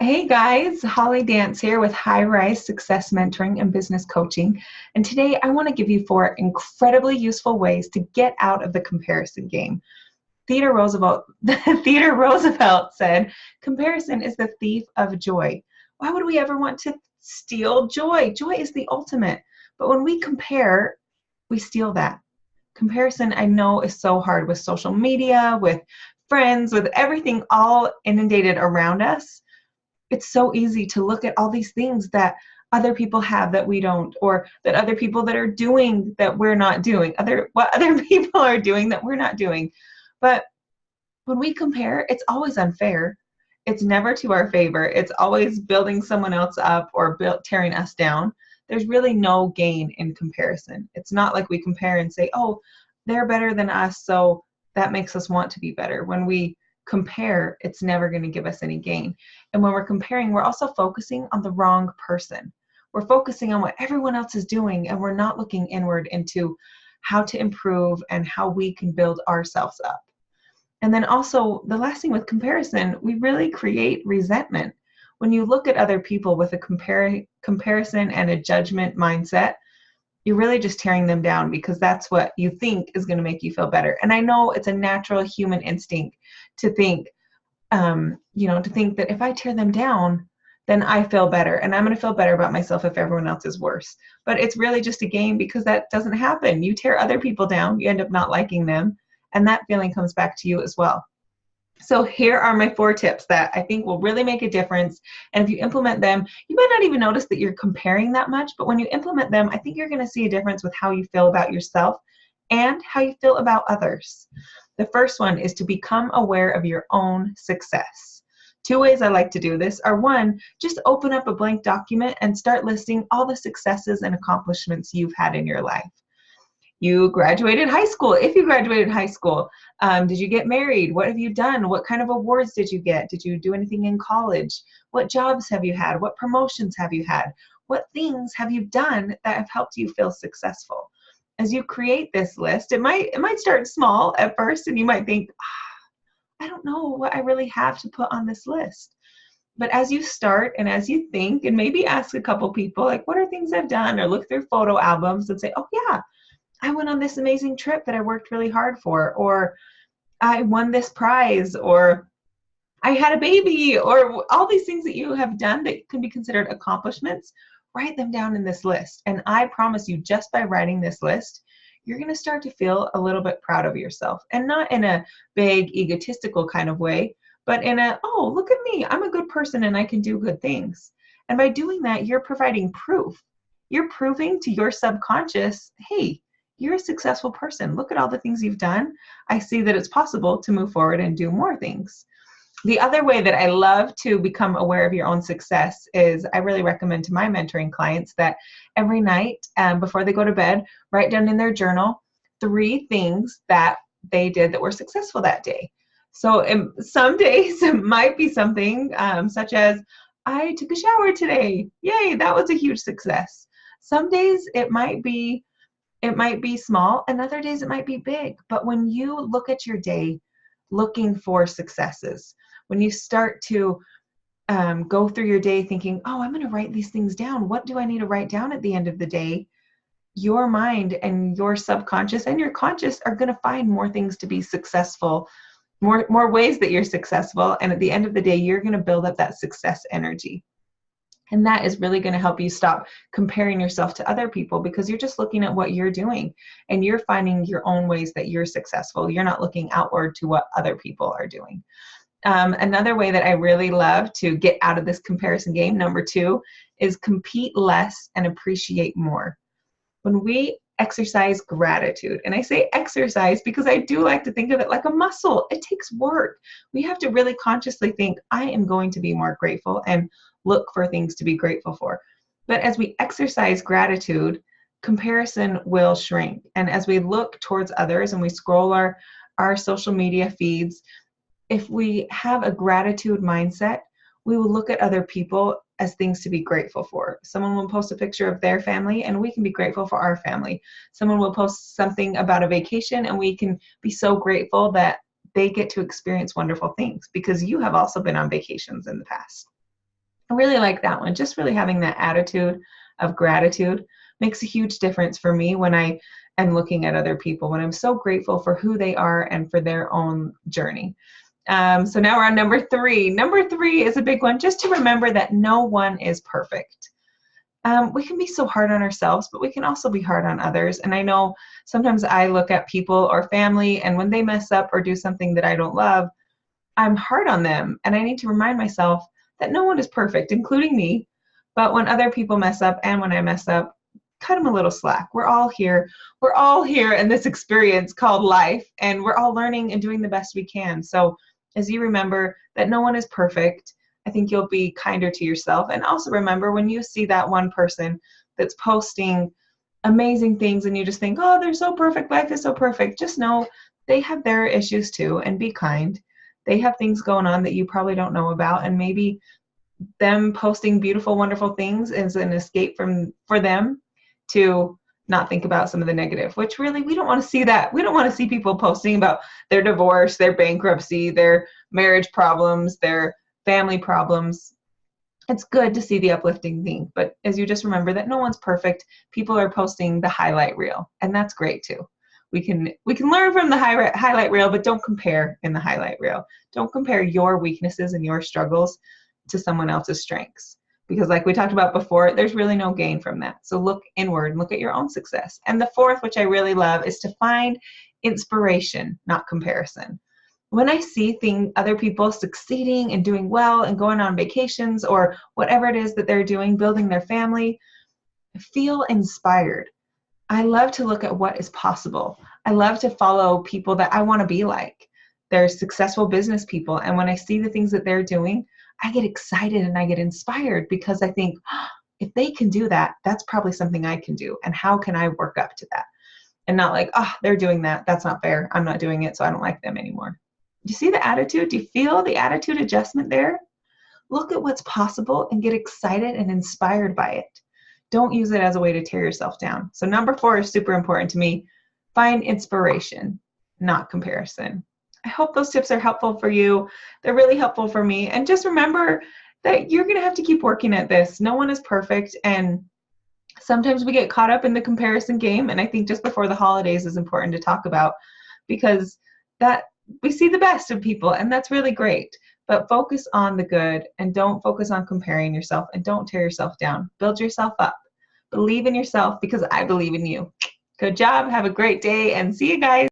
Hey guys, Hollie Dance here with HighRise Success Mentoring and Business Coaching. And today I want to give you 4 incredibly useful ways to get out of the comparison game. Theodore Roosevelt, Theodore Roosevelt said, "Comparison is the thief of joy." Why would we ever want to steal joy? Joy is the ultimate. But when we compare, we steal that. Comparison, I know, is so hard with social media, with friends, with everything all inundated around us. It's so easy to look at all these things that other people have that we don't, or that other people that are doing that we're not doing, what other people are doing that we're not doing. But when we compare, it's always unfair. It's never to our favor. It's always building someone else up or tearing us down. There's really no gain in comparison. It's not like we compare and say, oh, they're better than us, so that makes us want to be better. When we compare, it's never going to give us any gain. And when we're comparing, we're also focusing on the wrong person. We're focusing on what everyone else is doing, and we're not looking inward into how to improve and how we can build ourselves up. And then also, the last thing with comparison, we really create resentment. When you look at other people with a comparison and a judgment mindset, you're really just tearing them down because that's what you think is going to make you feel better. And I know it's a natural human instinct to think, to think that if I tear them down, then I feel better, and I'm going to feel better about myself if everyone else is worse. But it's really just a game, because that doesn't happen. You tear other people down, you end up not liking them, and that feeling comes back to you as well. So here are my 4 tips that I think will really make a difference. And if you implement them, you might not even notice that you're comparing that much, but when you implement them, I think you're going to see a difference with how you feel about yourself and how you feel about others. The first one is to become aware of your own success. 2 ways I like to do this are: 1, just open up a blank document and start listing all the successes and accomplishments you've had in your life. You graduated high school. If you graduated high school, did you get married? What have you done? What kind of awards did you get? Did you do anything in college? What jobs have you had? What promotions have you had? What things have you done that have helped you feel successful? As you create this list, it might start small at first, and you might think, I don't know what I really have to put on this list. But as you start and as you think, and maybe ask a couple people, like, what are things I've done? Or look through photo albums and say, oh yeah, I went on this amazing trip that I worked really hard for, or I won this prize, or I had a baby, or all these things that you have done that can be considered accomplishments. Write them down in this list. And I promise you, just by writing this list, you're going to start to feel a little bit proud of yourself, and not in a big egotistical kind of way, but in a, oh, look at me, I'm a good person and I can do good things. And by doing that, you're providing proof. You're proving to your subconscious, hey, you're a successful person. Look at all the things you've done. I see that it's possible to move forward and do more things. The other way that I love to become aware of your own success is I really recommend to my mentoring clients that every night before they go to bed, write down in their journal 3 things that they did that were successful that day. So some days it might be something such as, I took a shower today. Yay, that was a huge success. Some days it might be small, and other days it might be big. But when you look at your day looking for successes, when you start to go through your day thinking, oh, I'm going to write these things down. What do I need to write down at the end of the day? Your mind and your subconscious and your conscious are going to find more things to be successful, more ways that you're successful. And at the end of the day, you're going to build up that success energy. And that is really going to help you stop comparing yourself to other people, because you're just looking at what you're doing and you're finding your own ways that you're successful. You're not looking outward to what other people are doing. Another way that I really love to get out of this comparison game, number 2, is compete less and appreciate more. When we exercise gratitude, and I say exercise because I do like to think of it like a muscle. It takes work. We have to really consciously think, I am going to be more grateful, and look for things to be grateful for. But as we exercise gratitude, comparison will shrink. And as we look towards others and we scroll our social media feeds, if we have a gratitude mindset, we will look at other people as things to be grateful for. Someone will post a picture of their family, and we can be grateful for our family. Someone will post something about a vacation, and we can be so grateful that they get to experience wonderful things, because you have also been on vacations in the past. I really like that one. Just really having that attitude of gratitude makes a huge difference for me when I am looking at other people, when I'm so grateful for who they are and for their own journey. So now we're on number 3. Number 3 is a big one, just to remember that no one is perfect. We can be so hard on ourselves, but we can also be hard on others. And I know sometimes I look at people or family, and when they mess up or do something that I don't love, I'm hard on them. And I need to remind myself that no one is perfect, including me. But when other people mess up and when I mess up, cut them a little slack. We're all here. We're all here in this experience called life, and we're all learning and doing the best we can. So as you remember that no one is perfect, I think you'll be kinder to yourself. And also remember, when you see that one person that's posting amazing things and you just think, oh, they're so perfect, life is so perfect, just know they have their issues too, and be kind. They have things going on that you probably don't know about, and maybe them posting beautiful, wonderful things is an escape for them to not think about some of the negative, which really we don't want to see that. We don't want to see people posting about their divorce, their bankruptcy, their marriage problems, their family problems. It's good to see the uplifting thing, but as you just remember that no one's perfect, people are posting the highlight reel, and that's great too. We can learn from the highlight reel, but don't compare in the highlight reel. Don't compare your weaknesses and your struggles to someone else's strengths, because like we talked about before, there's really no gain from that. So look inward and look at your own success. And the 4th, which I really love, is to find inspiration, not comparison. When I see other people succeeding and doing well and going on vacations or whatever it is that they're doing, building their family, I feel inspired. I love to look at what is possible. I love to follow people that I want to be like. They're successful business people, and when I see the things that they're doing, I get excited and I get inspired, because I think, oh, if they can do that, that's probably something I can do, and how can I work up to that? And not like, oh, they're doing that, that's not fair, I'm not doing it, so I don't like them anymore. Do you see the attitude? Do you feel the attitude adjustment there? Look at what's possible and get excited and inspired by it. Don't use it as a way to tear yourself down. So number 4 is super important to me. Find inspiration, not comparison. I hope those tips are helpful for you. They're really helpful for me. And just remember that you're going to have to keep working at this. No one is perfect. And sometimes we get caught up in the comparison game. And I think just before the holidays is important to talk about, because that we see the best of people, and that's really great. But focus on the good, and don't focus on comparing yourself, and don't tear yourself down. Build yourself up. Believe in yourself, because I believe in you. Good job. Have a great day, and see you guys.